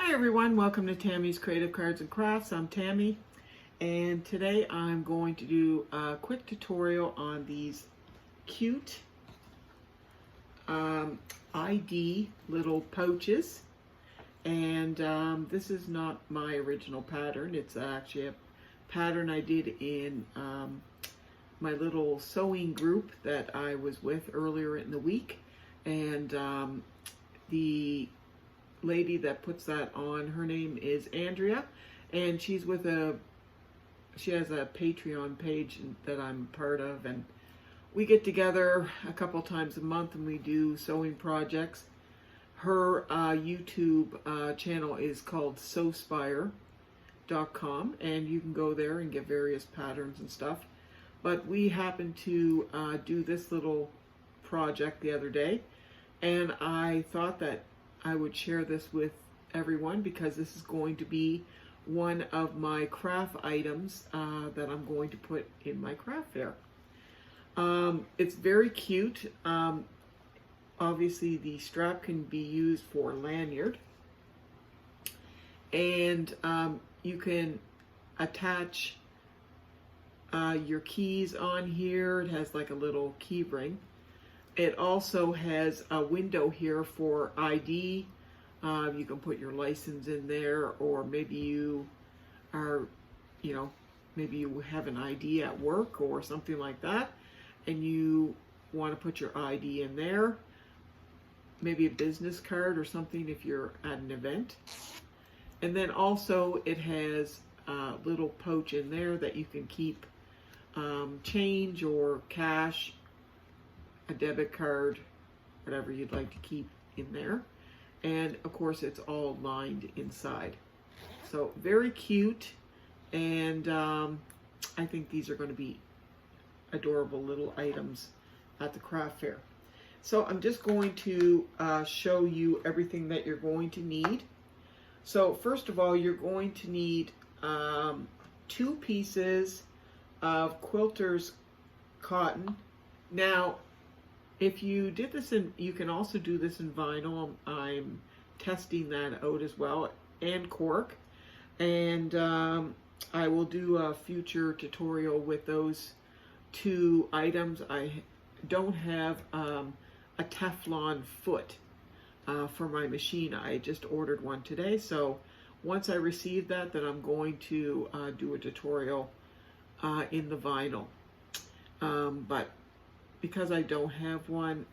Hi everyone, welcome to Tammy's Creative Cards and Crafts. I'm Tammy, and today I'm going to do a quick tutorial on these cute ID little pouches. And this is not my original pattern. It's actually a pattern I did in my little sewing group that I was with earlier in the week. And the lady that puts that on, her name is Andrea, and she has a Patreon page that I'm part of, and we get together a couple times a month and we do sewing projects. Her YouTube channel is called sewspire.com, and you can go there and get various patterns and stuff. But we happened to do this little project the other day, and I thought that I would share this with everyone because this is going to be one of my craft items that I'm going to put in my craft fair. It's very cute. Obviously the strap can be used for lanyard, and you can attach your keys on here. It has like a little key ring. It also has a window here for ID. You can put your license in there, or maybe you are, maybe you have an ID at work or something like that, and you want to put your ID in there. Maybe a business card or something if you're at an event. And then also it has a little pouch in there that you can keep change or cash, a debit card, whatever you'd like to keep in there. And of course it's all lined inside. So very cute, and I think these are going to be adorable little items at the craft fair. So I'm just going to show you everything that you're going to need. So first of all, you're going to need 2 pieces of quilter's cotton. Now, if you did this you can also do this in vinyl. I'm testing that out as well, and cork. And I will do a future tutorial with those 2 items. I don't have a Teflon foot for my machine. I just ordered one today. So once I receive that, then I'm going to do a tutorial in the vinyl. But because I don't have one,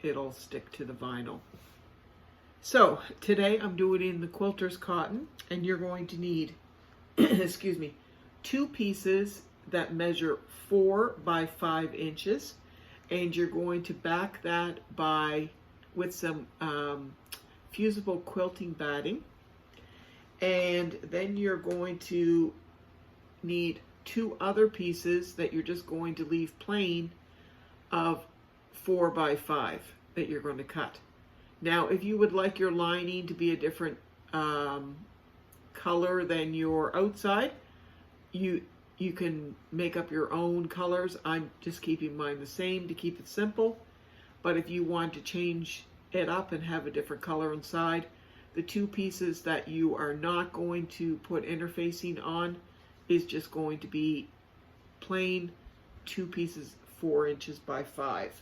it'll stick to the vinyl. So today I'm doing it in the quilter's cotton, and you're going to need, excuse me, 2 pieces that measure 4 by 5 inches, and you're going to back that with some fusible quilting batting. And then you're going to need 2 other pieces that you're just going to leave plain of 4 by 5 that you're going to cut. Now, if you would like your lining to be a different color than your outside, you can make up your own colors. I'm just keeping mine the same to keep it simple. But if you want to change it up and have a different color inside, the 2 pieces that you are not going to put interfacing on is just going to be plain 2 pieces 4 inches by 5.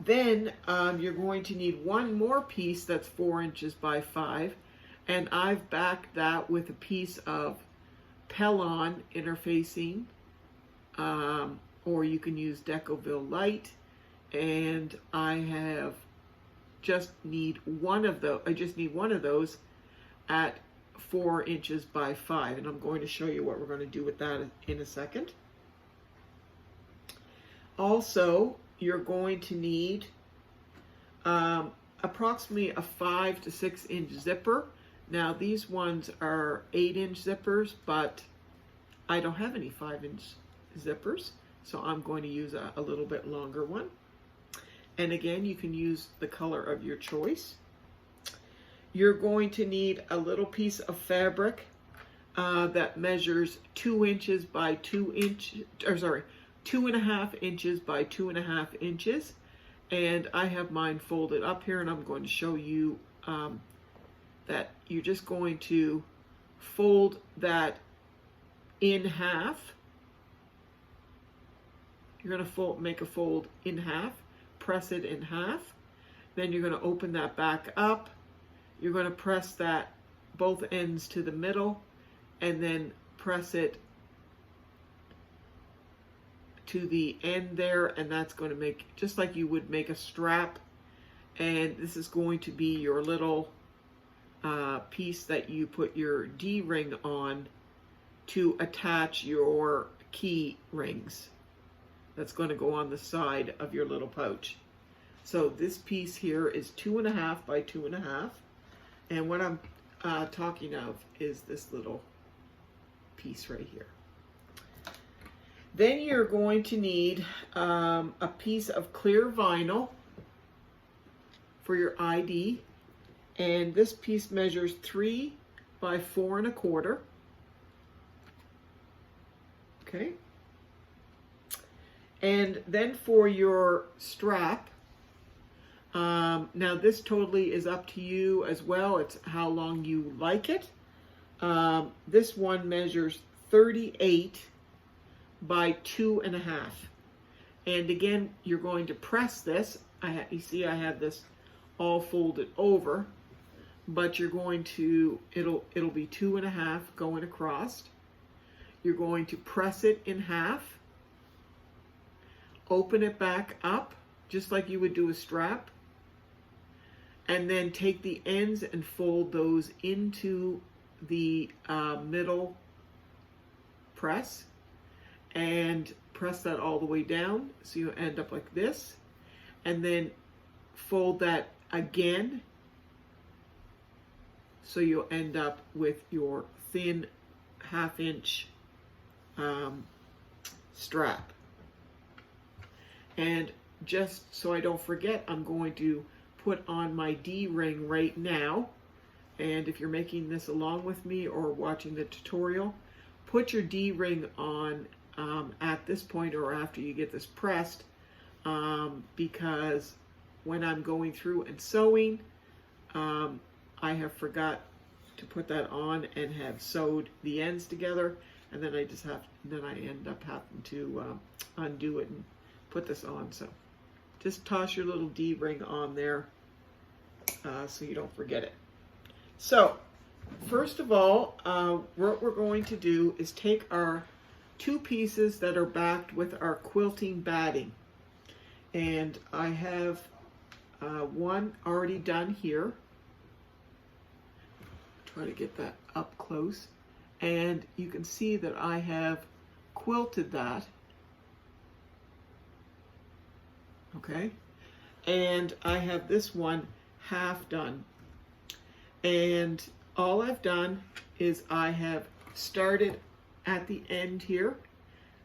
Then you're going to need 1 more piece that's 4 inches by 5, and I've backed that with a piece of Pellon interfacing, or you can use Decoville Light, and I just need one of those at 4 inches by 5, and I'm going to show you what we're going to do with that in a second. Also, you're going to need approximately a 5 to 6 inch zipper. Now these ones are 8-inch zippers, but I don't have any 5-inch zippers, so I'm going to use a little bit longer one. And again, you can use the color of your choice. You're going to need a little piece of fabric that measures 2 inches by 2 inches, or sorry, 2.5 inches by 2.5 inches, and I have mine folded up here, and I'm going to show you that you're just going to fold that in half. You're going to make a fold in half, press it in half. Then you're going to open that back up. You're going to press that both ends to the middle and then press it to the end there, and that's going to make, just like you would make a strap. And this is going to be your little piece that you put your D-ring on to attach your key rings. That's going to go on the side of your little pouch. So this piece here is 2.5 by 2.5. And what I'm talking of is this little piece right here. Then you're going to need a piece of clear vinyl for your ID. And this piece measures 3 by 4.25. Okay. And then for your strap, now this totally is up to you as well. It's how long you like it. This one measures 38 by 2.5. And again, you're going to press this. You see I have this all folded over, but you're going to, it'll be 2.5 going across. You're going to press it in half, open it back up, just like you would do a strap, and then take the ends and fold those into the middle press, and press that all the way down so you end up like this, and then fold that again so you'll end up with your thin 1/2 inch strap. And just so I don't forget, I'm going to put on my D-ring right now. And if you're making this along with me or watching the tutorial, put your D-ring on at this point or after you get this pressed, because when I'm going through and sewing, I have forgot to put that on and have sewed the ends together, and then I end up having to undo it and put this on. So just toss your little D-ring on there so you don't forget it. So first of all, what we're going to do is take our 2 pieces that are backed with our quilting batting, and I have one already done here. Try to get that up close, and you can see that I have quilted that. Okay, and I have this one half done, and all I've done is I have started at the end here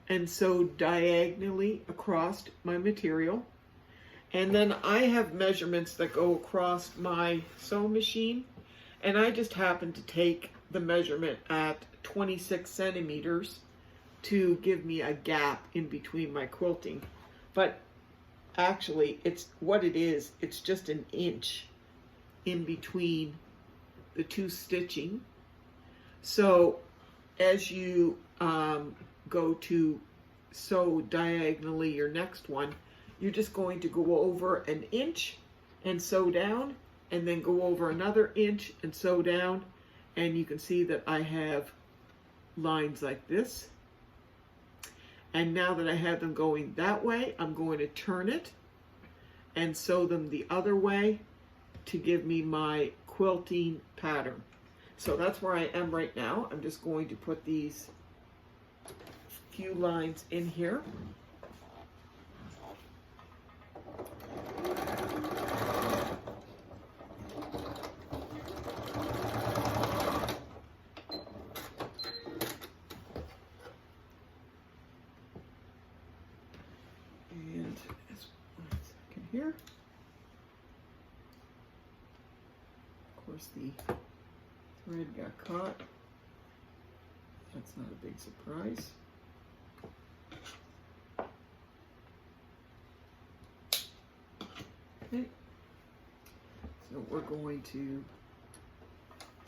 and sewed diagonally across my material, and then I have measurements that go across my sewing machine, and I just happen to take the measurement at 26 centimeters to give me a gap in between my quilting. But actually, it's what it is, it's just 1 inch in between the 2 stitching. So as you go to sew diagonally your next one, you're just going to go over 1 inch and sew down, and then go over another inch and sew down, and you can see that I have lines like this. And now that I have them going that way, I'm going to turn it and sew them the other way to give me my quilting pattern. So that's where I am right now. I'm just going to put these few lines in here. And just 1 second here. Of course, the thread got caught. That's not a big surprise. Okay, so we're going to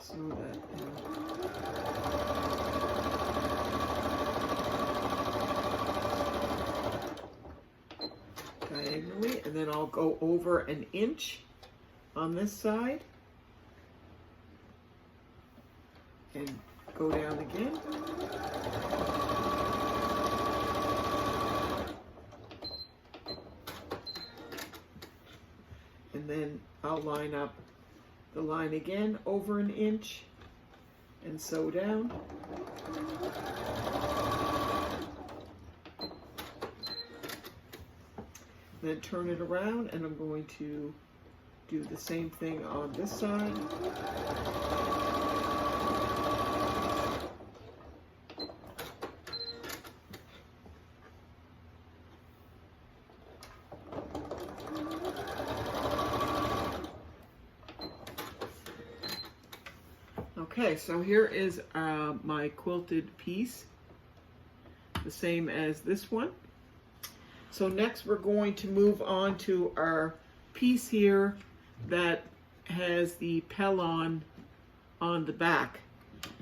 so that diagonally, and then I'll go over an inch on this side and go down again. And then I'll line up the line again over an inch and sew down. Then turn it around, and I'm going to do the same thing on this side. Okay, so here is my quilted piece, the same as this one. So next we're going to move on to our piece here that has the pellon on the back.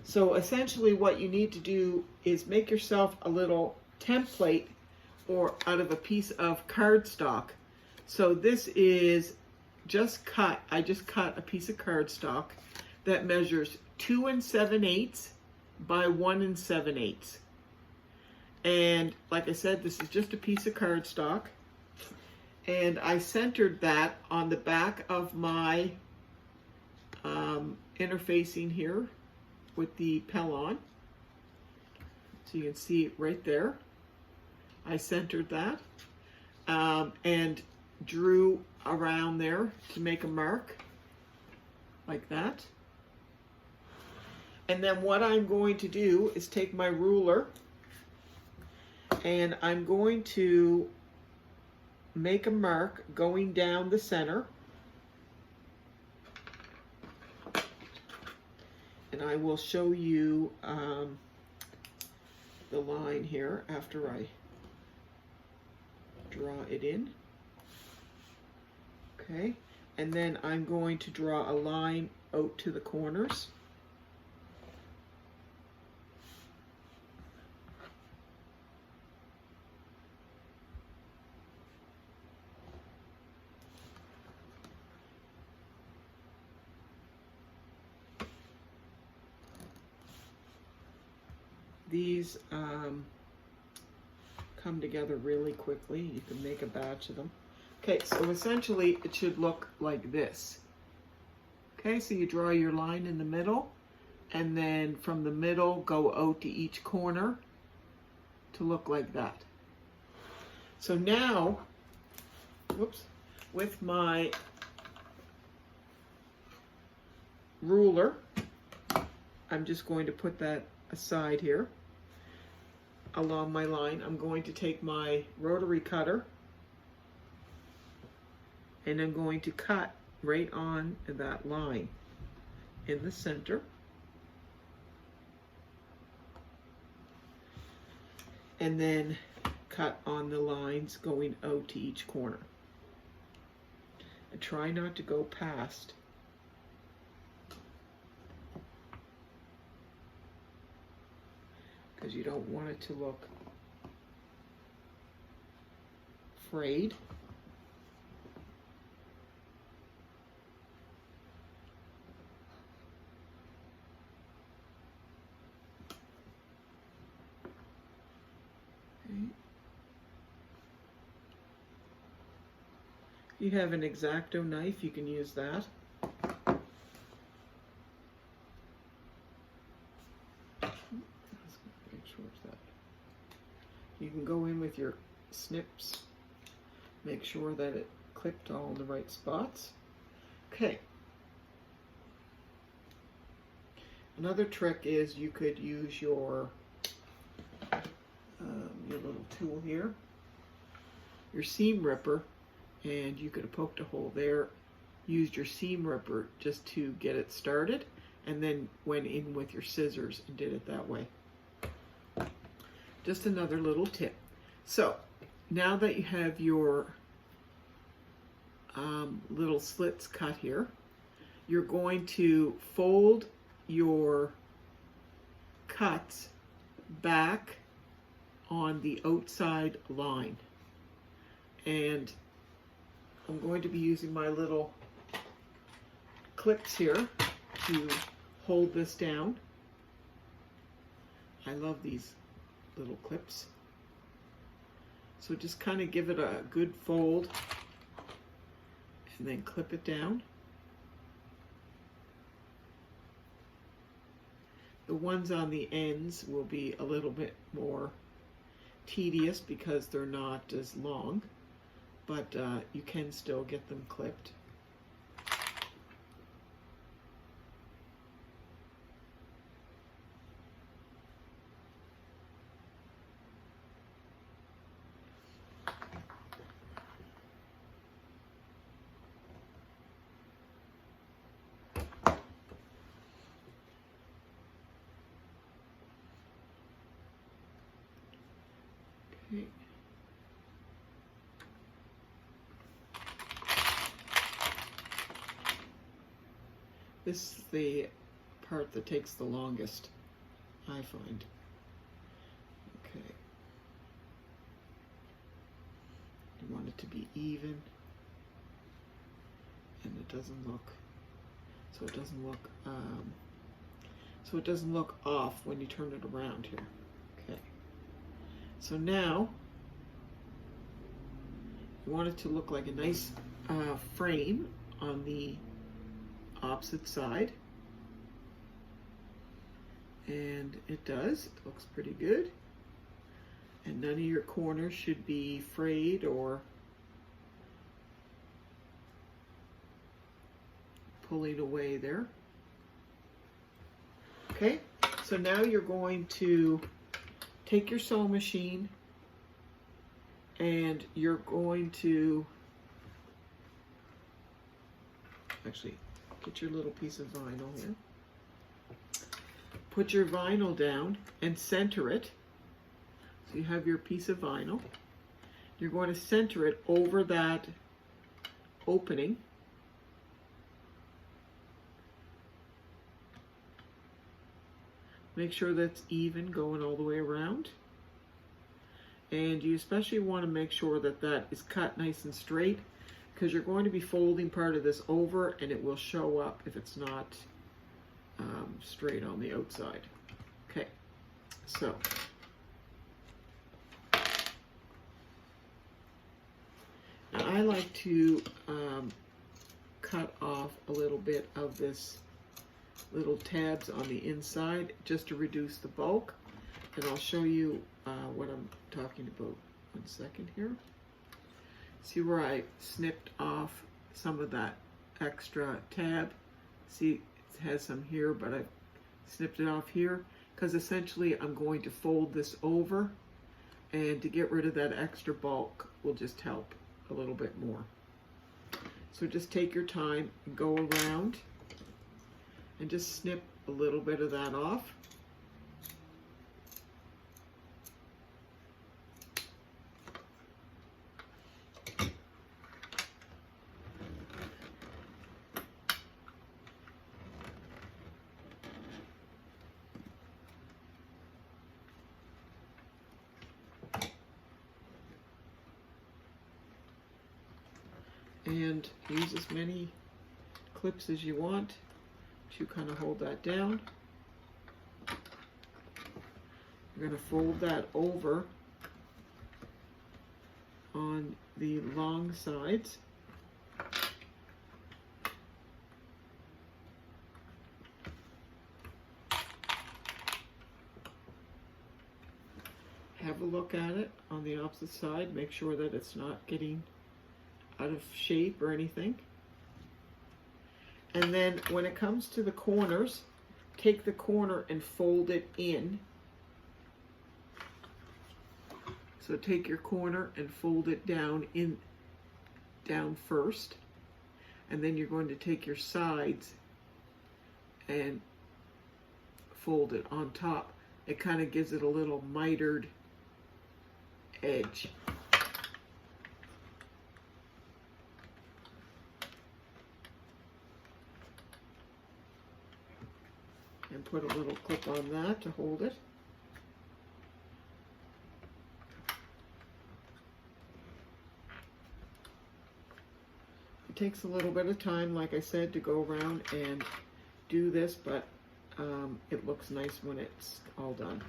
So essentially what you need to do is make yourself a little template or out of a piece of cardstock. So this is just cut, I just cut a piece of cardstock that measures 2 7/8 by 1 7/8. And like I said, this is just a piece of cardstock. And I centered that on the back of my interfacing here with the pellon. So you can see it right there. I centered that and drew around there to make a mark like that. And then what I'm going to do is take my ruler and I'm going to make a mark going down the center. And I will show you the line here after I draw it in. Okay, and then I'm going to draw a line out to the corners. These come together really quickly. You can make a batch of them. Okay, so essentially it should look like this. Okay, so you draw your line in the middle, and then from the middle go out to each corner to look like that. So now, whoops, with my ruler, I'm just going to put that aside here along my line. I'm going to take my rotary cutter and I'm going to cut right on that line in the center. And then cut on the lines going out to each corner. And try not to go past. Because you don't want it to look frayed. Okay. If you have an X-Acto knife, you can use that. You can go in with your snips, make sure that it clipped all in the right spots. Okay. Another trick is you could use your little tool here, your seam ripper, and you could have poked a hole there, used your seam ripper just to get it started, and then went in with your scissors and did it that way. Just another little tip. So now that you have your little slits cut here, you're going to fold your cuts back on the outside line. And I'm going to be using my little clips here to hold this down. I love these little clips. So just kind of give it a good fold and then clip it down. The ones on the ends will be a little bit more tedious because they're not as long, but you can still get them clipped. Okay. This is the part that takes the longest, I find. Okay. You want it to be even, and it doesn't look, so it doesn't look off when you turn it around here. Okay. So now you want it to look like a nice frame on the opposite side, and it does. It looks pretty good, and none of your corners should be frayed or pulling away there. Okay, so now you're going to take your sewing machine and you're going to actually get your little piece of vinyl here. Put your vinyl down and center it. So you have your piece of vinyl. You're going to center it over that opening. Make sure that's even going all the way around. And you especially want to make sure that that is cut nice and straight, because you're going to be folding part of this over and it will show up if it's not straight on the outside. Okay, so now I like to cut off a little bit of this little tabs on the inside just to reduce the bulk, and I'll show you what I'm talking about. 1 second here. See where I snipped off some of that extra tab? See, it has some here, but I snipped it off here because essentially I'm going to fold this over, and to get rid of that extra bulk will just help a little bit more. So just take your time and go around and just snip a little bit of that off. And use as many clips as you want to kind of hold that down. You're going to fold that over on the long sides. Have a look at it on the opposite side. Make sure that it's not getting out of shape or anything. And then when it comes to the corners, take the corner and fold it in. So take your corner and fold it down first, and then you're going to take your sides and fold it on top. It kind of gives it a little mitered edge. and put a little clip on that to hold it. It takes a little bit of time, like I said, to go around and do this, but it looks nice when it's all done.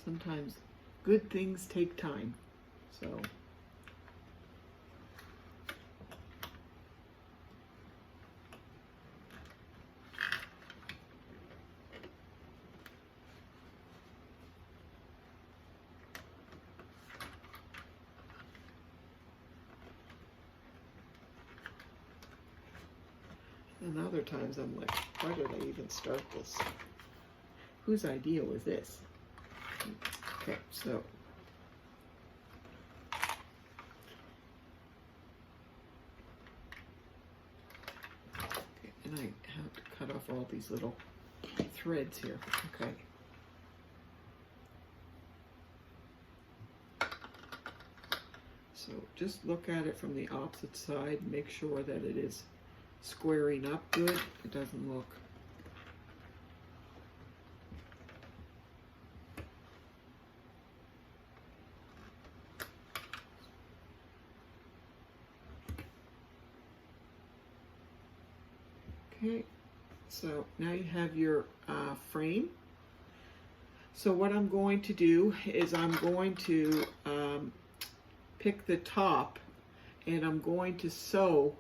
Sometimes good things take time, so. And other times I'm like, why did I even start this? Whose idea was this? Okay, so and I have to cut off all these little threads here. Okay. So just look at it from the opposite side, make sure that it is squaring up good. It doesn't look okay. So now you have your frame. So what I'm going to do is I'm going to pick the top and I'm going to sew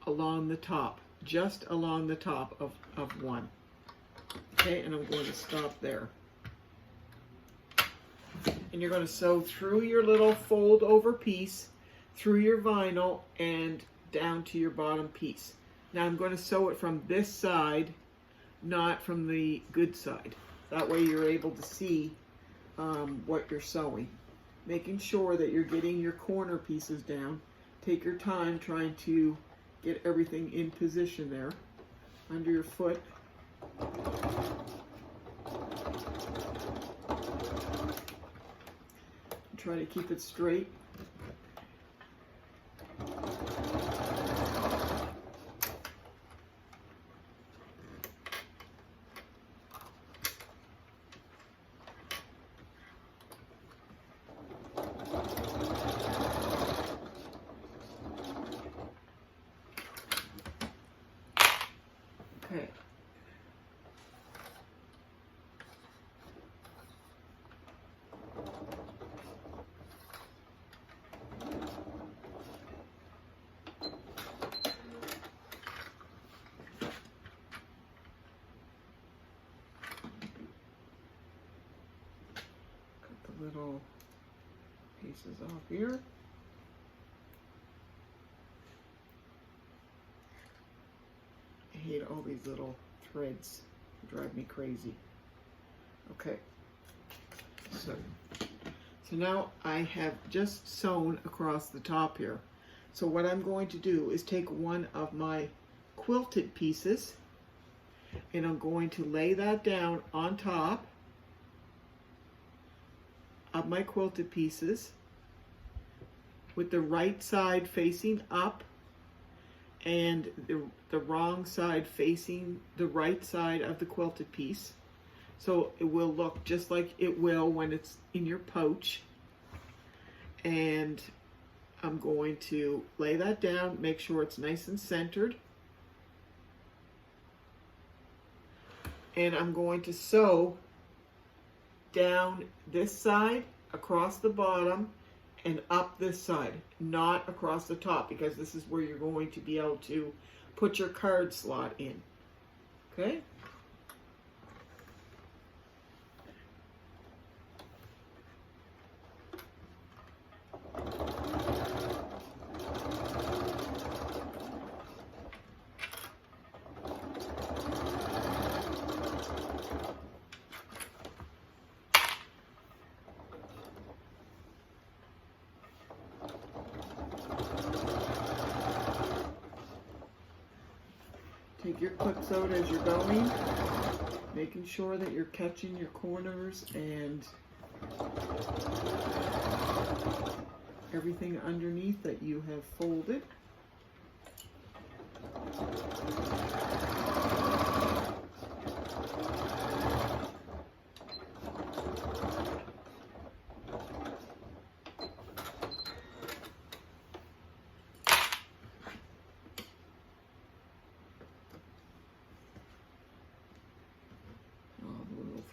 along the top, just along the top of one. Okay, and I'm going to stop there. And you're going to sew through your little fold over piece, through your vinyl, and down to your bottom piece. Now I'm going to sew it from this side, not from the good side. That way you're able to see what you're sewing. Making sure that you're getting your corner pieces down. Take your time trying to get everything in position there under your foot. Try to keep it straight. Okay. Cut the little pieces off here. I hate all these little threads. They drive me crazy. Okay. So now I have just sewn across the top here. So what I'm going to do is take one of my quilted pieces and I'm going to lay that down on top of my quilted pieces with the right side facing up and the wrong side facing the right side of the quilted piece. So it will look just like it will when it's in your pouch. And I'm going to lay that down, make sure it's nice and centered. And I'm going to sew down this side, across the bottom, and up this side, not across the top, because this is where you're going to be able to put your card slot in. Okay? Take your clips out as you're going, making sure that you're catching your corners and everything underneath that you have folded.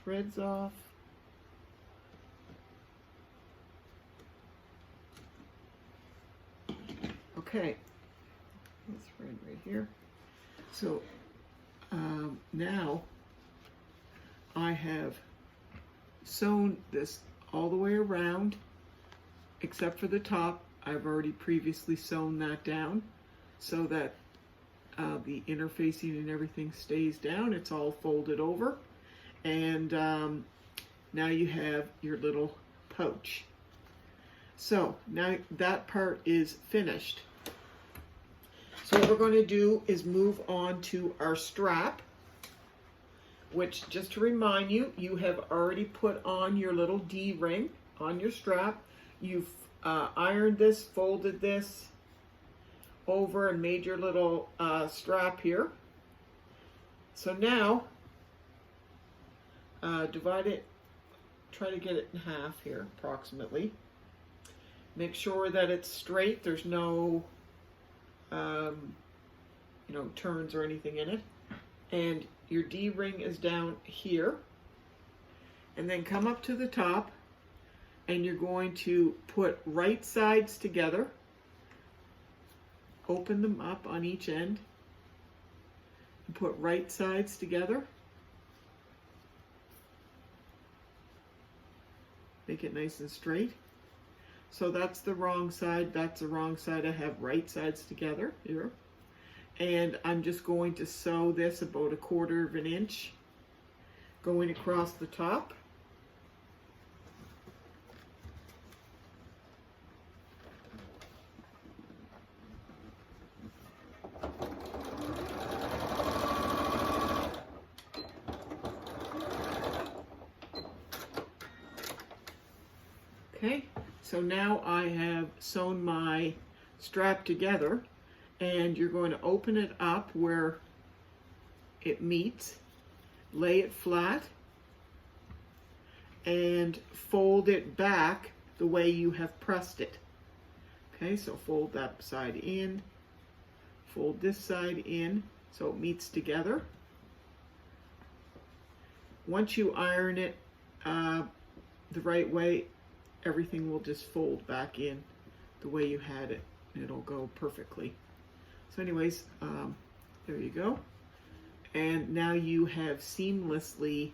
Threads off. Okay, this thread right here. So now I have sewn this all the way around except for the top. I've already previously sewn that down so that the interfacing and everything stays down. It's all folded over. And now you have your little pouch. So now that part is finished. So what we're going to do is move on to our strap, which, just to remind you, you have already put on your little D-ring on your strap. You've ironed this, folded this over, and made your little strap here. So now divide it, try to get it in half here, approximately. Make sure that it's straight. There's no, turns or anything in it. And your D-ring is down here. And then come up to the top, and you're going to put right sides together. Open them up on each end. And put right sides together. Make it nice and straight. So that's the wrong side, that's the wrong side. I have right sides together here. And I'm just going to sew this about 1/4 of an inch going across the top. Okay, so now I have sewn my strap together, and you're going to open it up where it meets, lay it flat, and fold it back the way you have pressed it. Okay, so fold that side in, fold this side in so it meets together. Once you iron it the right way, everything will just fold back in the way you had it. It'll go perfectly. So anyways, there you go. And now you have seamlessly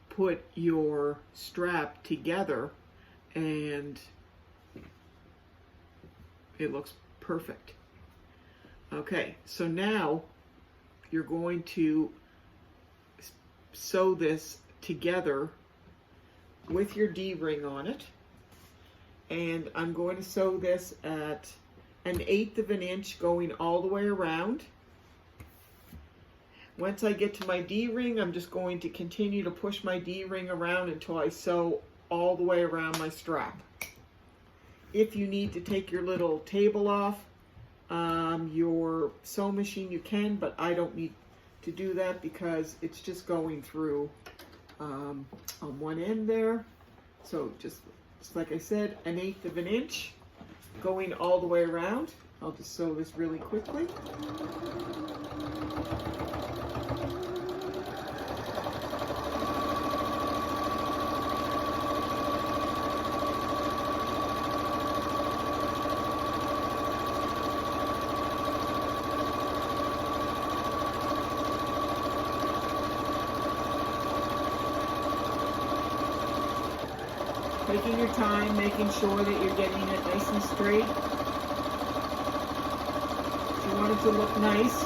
put your strap together, and it looks perfect. Okay, so now you're going to sew this together with your D-ring on it. And I'm going to sew this at 1/8 of an inch going all the way around. Once I get to my D-ring, I'm just going to continue to push my D-ring around until I sew all the way around my strap. If you need to take your little table off your sewing machine, you can, but I don't need to do that because it's just going through on one end there. So just like I said, 1/8 of an inch going all the way around. I'll just sew this really quickly. Taking your time, making sure that you're getting it nice and straight. You want it to look nice.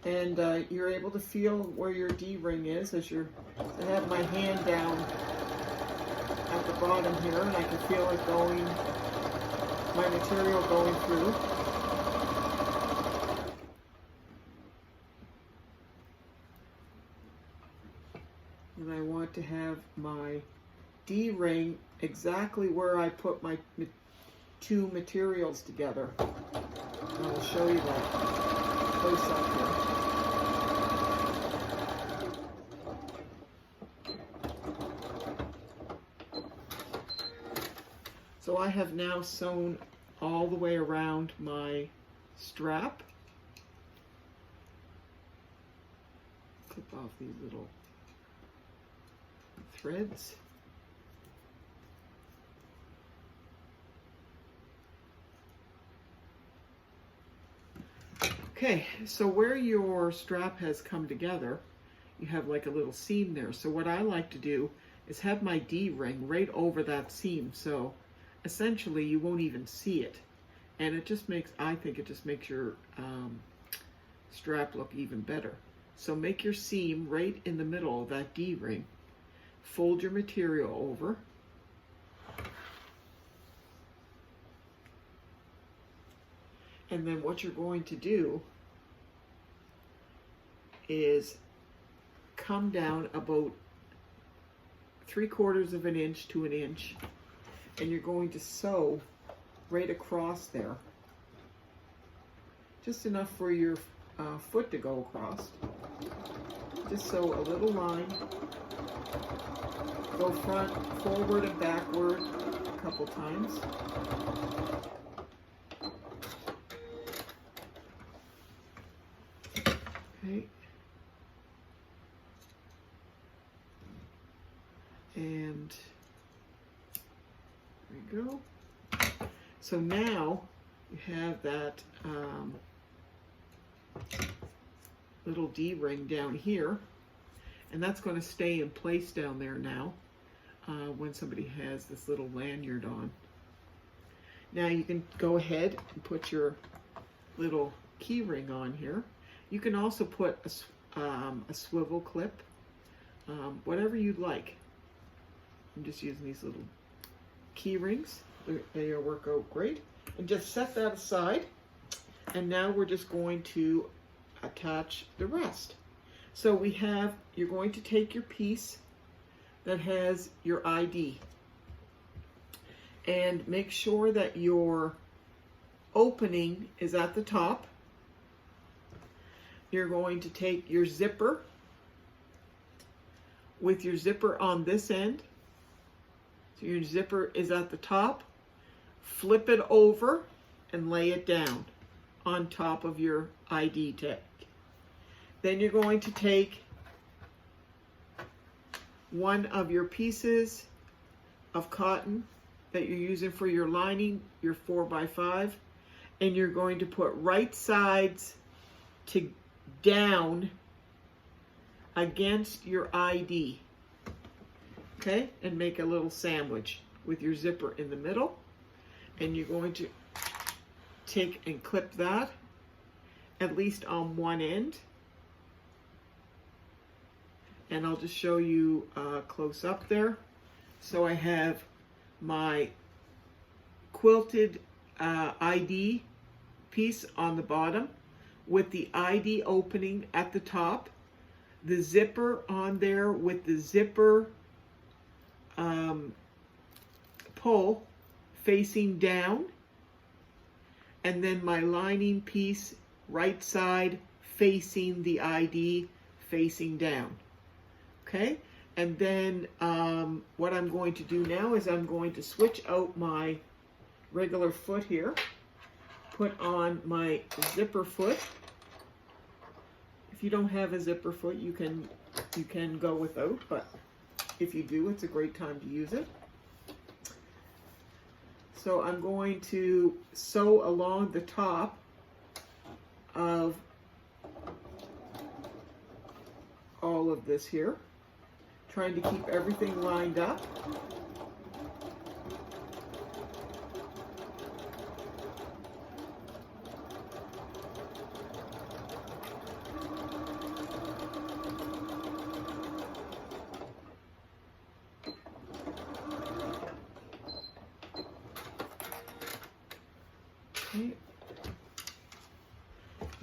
And you're able to feel where your D-ring is as I have my hand down at the bottom here, and I can feel it going, my material going through. And I want to have my D-ring exactly where I put my two materials together. And I'll show you that close up here. So I have now sewn all the way around my strap. Clip off these little threads. Okay, so where your strap has come together, you have like a little seam there. So what I like to do is have my D-ring right over that seam. So essentially you won't even see it. And it just makes, I think it just makes your strap look even better. So make your seam right in the middle of that D-ring. Fold your material over. And then what you're going to do is come down about 3/4 of an inch to an inch, and you're going to sew right across there. Just enough for your foot to go across. Just sew a little line. Go front, forward, and backward a couple times. Okay. And there we go. So now you have that little D-ring down here, and that's going to stay in place down there now when somebody has this little lanyard on. Now you can go ahead and put your little key ring on here. You can also put a swivel clip, whatever you'd like. I'm just using these little key rings. They'll work out great. And just set that aside. And now we're just going to attach the rest. So we have, you're going to take your piece that has your ID and make sure that your opening is at the top. You're going to take your zipper with your zipper on this end. So your zipper is at the top. Flip it over and lay it down on top of your ID tag. Then you're going to take one of your pieces of cotton that you're using for your lining, your 4x5, and you're going to put right sides to down against your ID. Okay, and make a little sandwich with your zipper in the middle. And you're going to take and clip that at least on one end. And I'll just show you close up there. So I have my quilted ID piece on the bottom with the ID opening at the top, the zipper on there with the zipper pull facing down, and then my lining piece right side facing the ID facing down. Okay, and then what I'm going to do now is I'm going to switch out my regular foot here, put on my zipper foot. If you don't have a zipper foot, you can go without, but if you do, it's a great time to use it. So I'm going to sew along the top of all of this here, trying to keep everything lined up. Okay.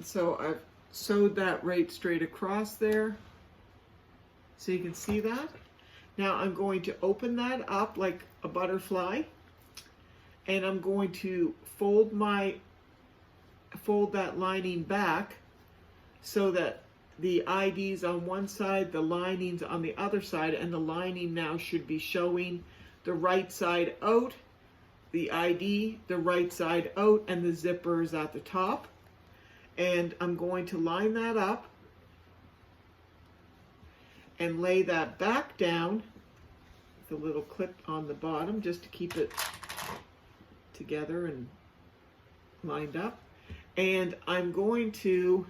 So I've sewed that right straight across there. So you can see that. Now I'm going to open that up like a butterfly, and I'm going to fold that lining back so that the ID's on one side, the lining's on the other side, and the lining now should be showing the right side out, the ID the right side out, and the zipper is at the top. And I'm going to line that up and lay that back down with a little clip on the bottom just to keep it together and lined up. And I'm going to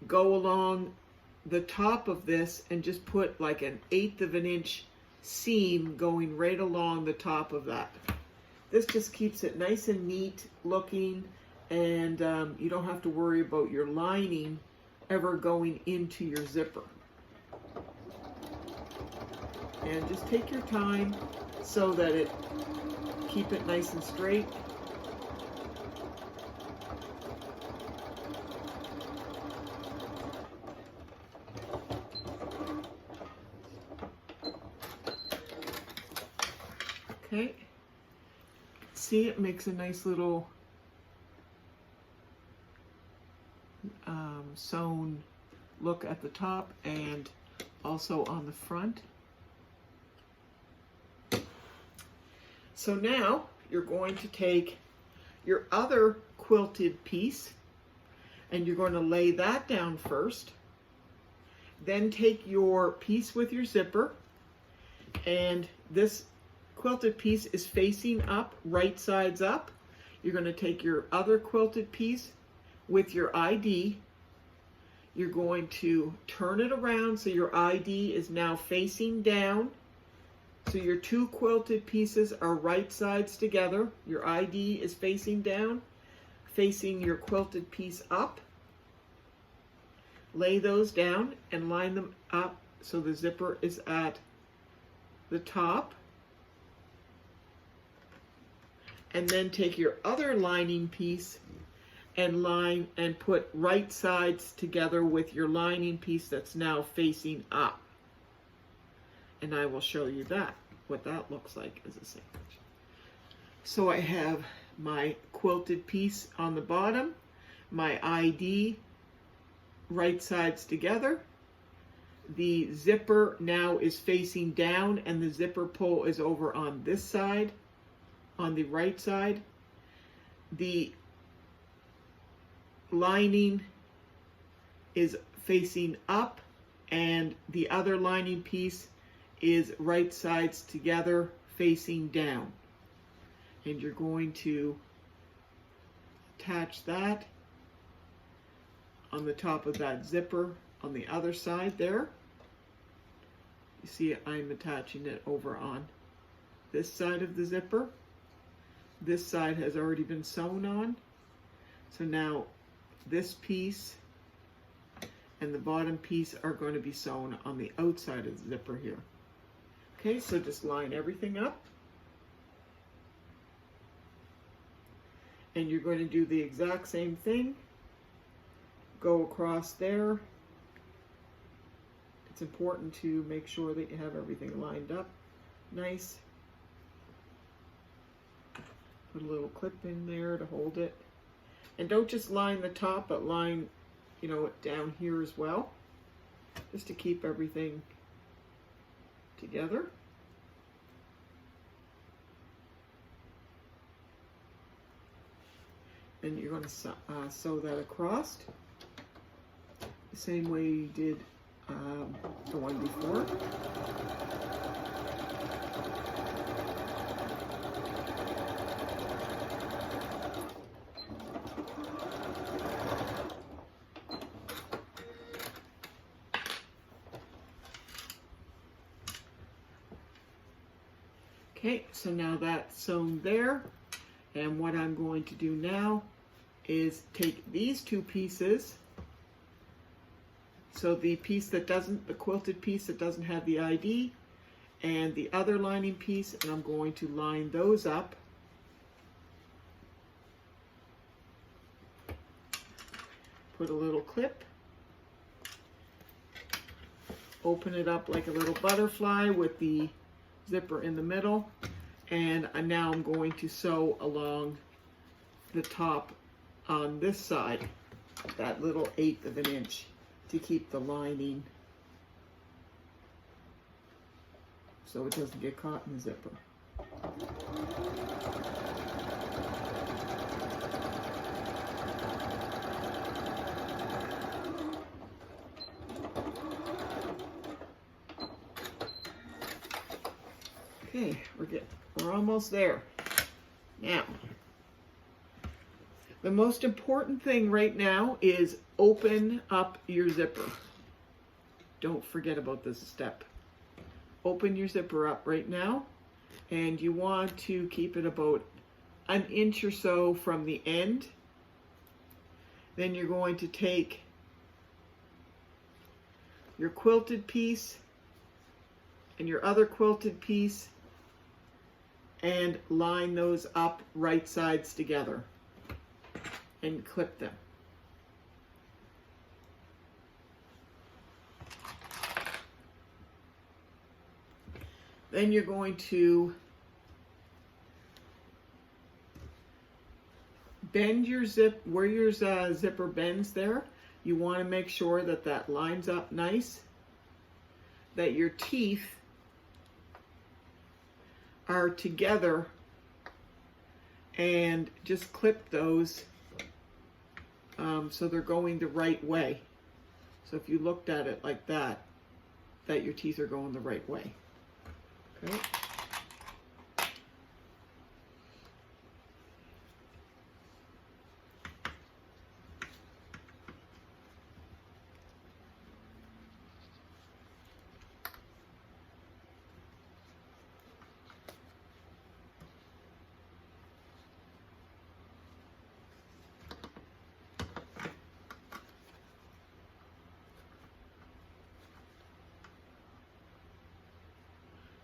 go along the top of this and just put like 1/8 of an inch seam going right along the top of that. This just keeps it nice and neat looking, and you don't have to worry about your lining ever going into your zipper. And just take your time so that keep it nice and straight. Okay, see, it makes a nice little sewn look at the top and also on the front. So now you're going to take your other quilted piece and you're going to lay that down first. Then take your piece with your zipper, and this quilted piece is facing up, right sides up. You're going to take your other quilted piece with your ID. You're going to turn it around so your ID is now facing down. So your two quilted pieces are right sides together. Your ID is facing down, facing your quilted piece up. Lay those down and line them up so the zipper is at the top. And then take your other lining piece and line and put right sides together with your lining piece that's now facing up. And I will show you what that looks like as a sandwich. So I have my quilted piece on the bottom, my ID right sides together. The zipper now is facing down and the zipper pull is over on this side, on the right side. The lining is facing up and the other lining piece is right sides together facing down. And you're going to attach that on the top of that zipper on the other side there. You see I'm attaching it over on this side of the zipper. This side has already been sewn on. So now this piece and the bottom piece are going to be sewn on the outside of the zipper here. Okay, so just line everything up. And you're going to do the exact same thing. Go across there. It's important to make sure that you have everything lined up nice. Put a little clip in there to hold it. And don't just line the top, but line, it down here as well, just to keep everything together. And you're going to sew that across the same way you did the one before. Okay, so now that's sewn there, and what I'm going to do now is take these two pieces, so the quilted piece that doesn't have the ID, and the other lining piece, and I'm going to line those up. Put a little clip, open it up like a little butterfly with the zipper in the middle. And now I'm going to sew along the top on this side, that little 1/8 of an inch, to keep the lining so it doesn't get caught in the zipper. Okay, we're almost there. Now, the most important thing right now is open up your zipper. Don't forget about this step. Open your zipper up right now, and you want to keep it about 1 inch or so from the end. Then you're going to take your quilted piece and your other quilted piece and line those up right sides together and clip them. Then you're going to bend your zip, where your zipper bends there, you want to make sure that that lines up nice, that your teeth are together, and just clip those so they're going the right way. So if you looked at it like that, that your teeth are going the right way. Okay.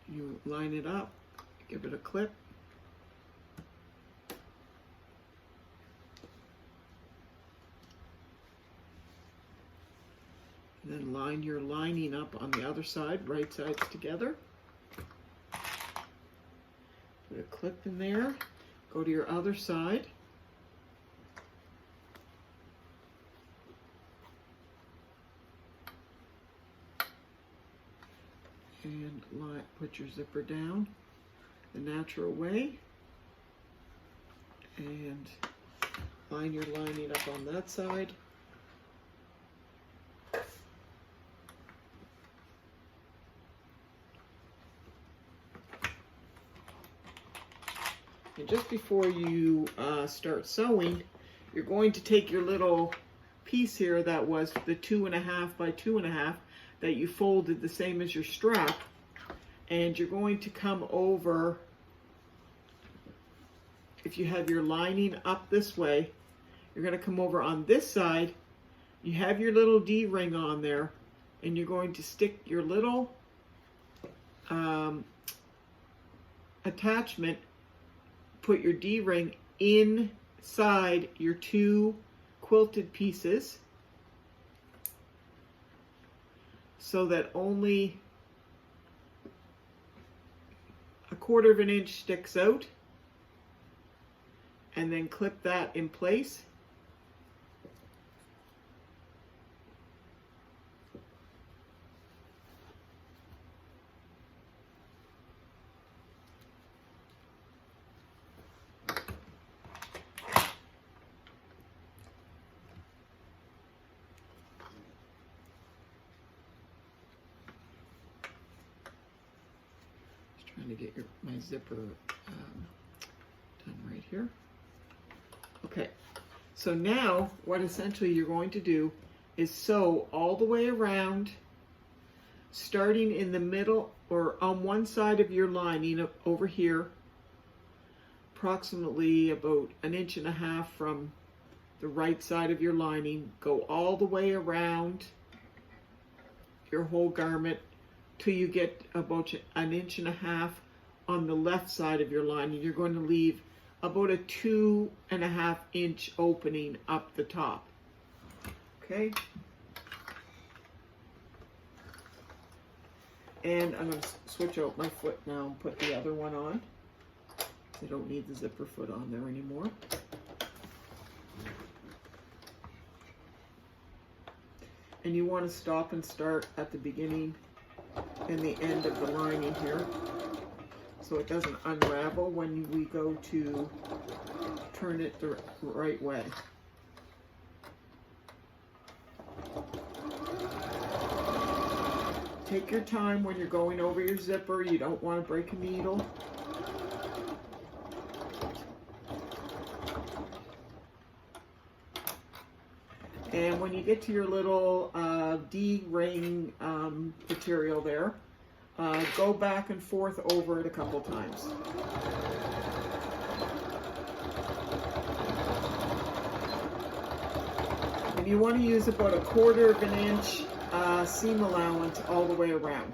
You line it up, give it a clip. And then line your lining up on the other side, right sides together. Put a clip in there, go to your other side. And put your zipper down the natural way, and line your lining up on that side. And just before you start sewing, you're going to take your little piece here that was the 2.5 by 2.5 that you folded the same as your strap, and you're going to come over, if you have your lining up this way, you're going to come over on this side. You have your little D-ring on there, and you're going to stick your little attachment, put your D-ring inside your 2 quilted pieces, so that only 1/4 of an inch sticks out, and then clip that in place. Trying to get my zipper done right here. Okay, so now what essentially you're going to do is sew all the way around, starting in the middle or on one side of your lining over here, approximately about 1.5 inches from the right side of your lining. Go all the way around your whole garment till you get about 1.5 inches on the left side of your lining. You're going to leave about a 2.5 inch opening up the top. Okay. And I'm going to switch out my foot now and put the other one on. I don't need the zipper foot on there anymore. And you want to stop and start at the beginning and the end of the lining here, so it doesn't unravel when we go to turn it the right way. Take your time when you're going over your zipper. You don't want to break a needle. And when you get to your little D-ring material there, go back and forth over it a couple times. And you want to use about 1/4 of an inch seam allowance all the way around.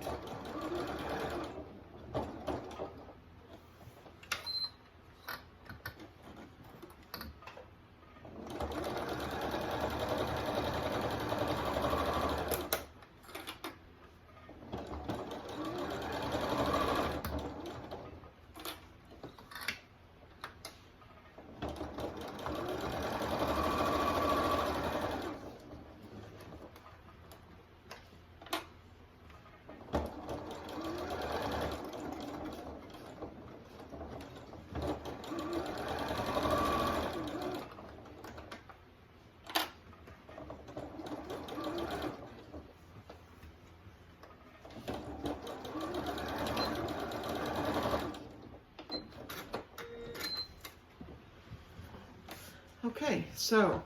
Okay, so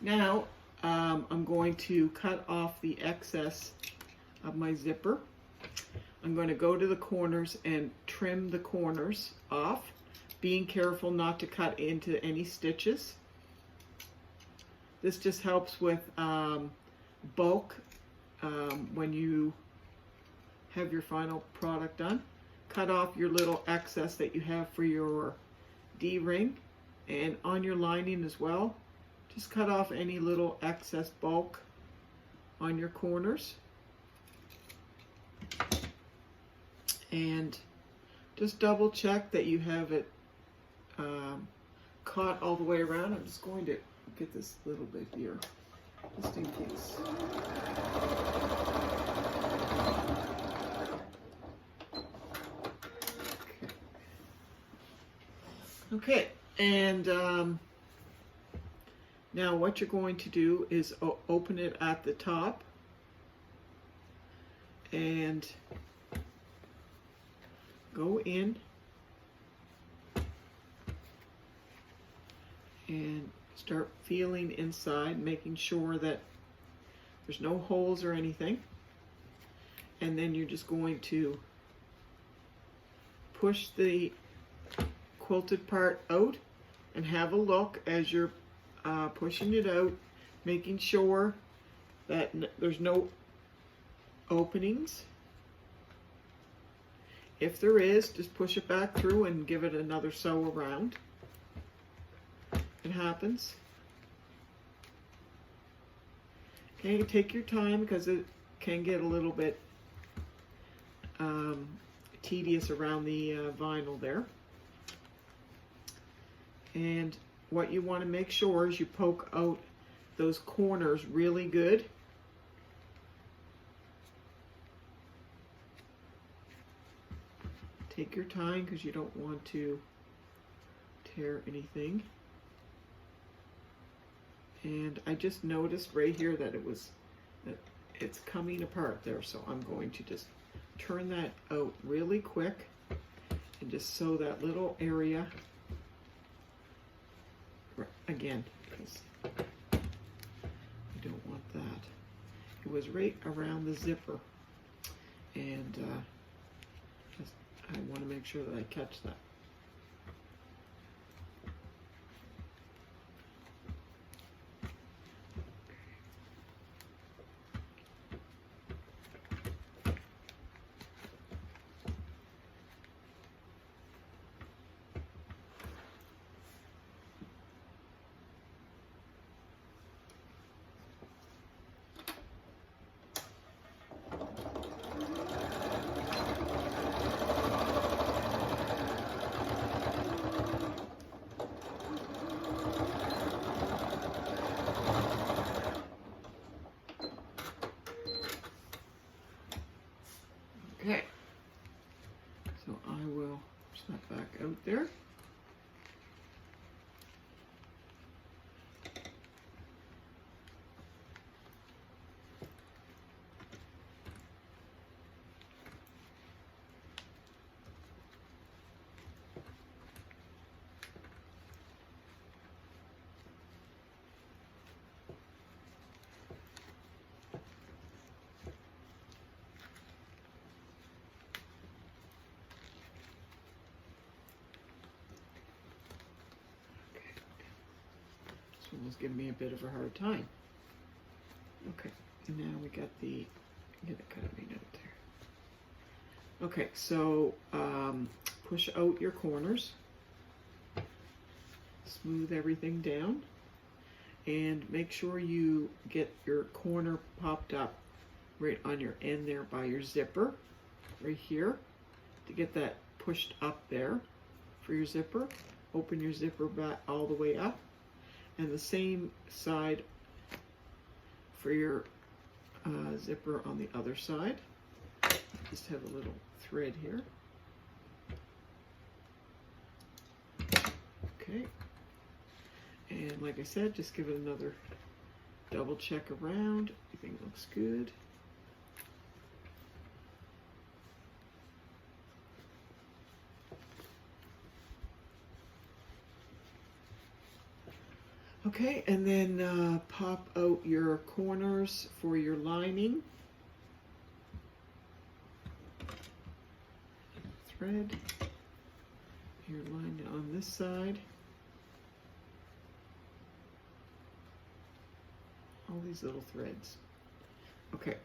now I'm going to cut off the excess of my zipper. I'm going to go to the corners and trim the corners off, being careful not to cut into any stitches. This just helps with bulk when you have your final product done. Cut off your little excess that you have for your D-ring. And on your lining as well, just cut off any little excess bulk on your corners. And just double check that you have it caught all the way around. I'm just going to get this little bit here, just in case. Okay. And now what you're going to do is open it at the top and go in and start feeling inside, making sure that there's no holes or anything. And then you're just going to push the quilted part out and have a look as you're pushing it out, making sure that there's no openings. If there is, just push it back through and give it another sew around. It happens. Okay, take your time because it can get a little bit tedious around the vinyl there. And what you want to make sure is you poke out those corners really good. Take your time because you don't want to tear anything. And I just noticed right here that it's coming apart there, so I'm going to just turn that out really quick and just sew that little area again, because I don't want that. It was right around the zipper, and I want to make sure that I catch that. was giving me a bit of a hard time. Okay, and now we got the, get it kind of made out there. Okay, so push out your corners, smooth everything down, and make sure you get your corner popped up right on your end there by your zipper, right here, to get that pushed up there for your zipper. Open your zipper back all the way up, and the same side for your zipper on the other side. Just have a little thread here. Okay, and like I said, just give it another double check around. Everything looks good. Okay, and then pop out your corners for your lining. Thread. Your line on this side. All these little threads. Okay,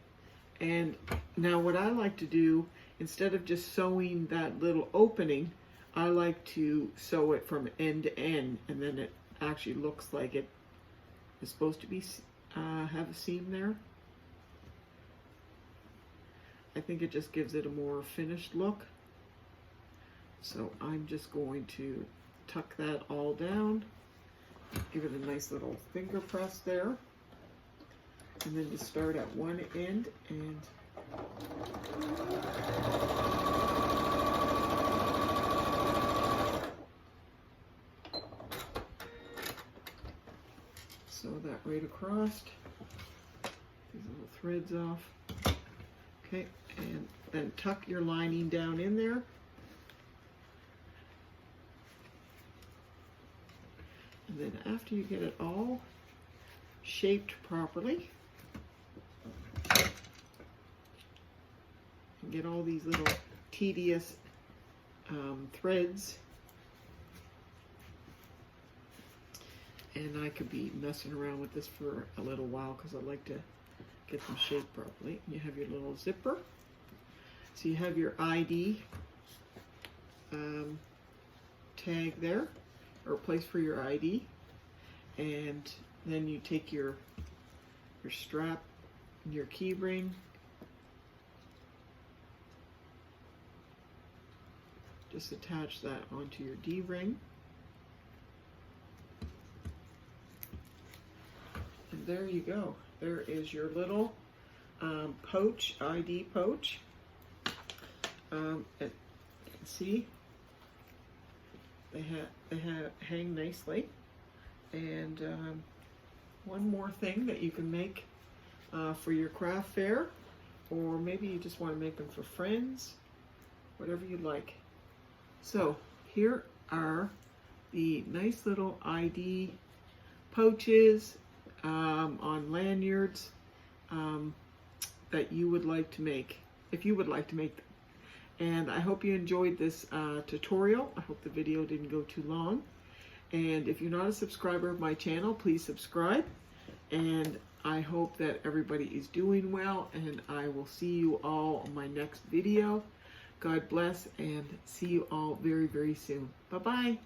and now what I like to do, instead of just sewing that little opening, I like to sew it from end to end, and then it actually looks like it is supposed to be have a seam there. I think it just gives it a more finished look. So I'm just going to tuck that all down, give it a nice little finger press there, and then just start at one end and sew that right across, these little threads off. Okay, and then tuck your lining down in there. And then after you get it all shaped properly, and get all these little tedious threads, and I could be messing around with this for a little while because I like to get them shaped properly. You have your little zipper. So you have your ID tag there, or place for your ID, and then you take your strap and your key ring, just attach that onto your D-ring. And there you go. There is your little pouch, ID pouch. And see, they hang nicely. And one more thing that you can make for your craft fair, or maybe you just want to make them for friends, whatever you like. So here are the nice little ID pouches on lanyards that you would like to make, if you would like to make them. And I hope you enjoyed this tutorial. I hope the video didn't go too long. And if you're not a subscriber of my channel, please subscribe. And I hope that everybody is doing well, and I will see you all on my next video. God bless, and see you all very, very soon. Bye-bye.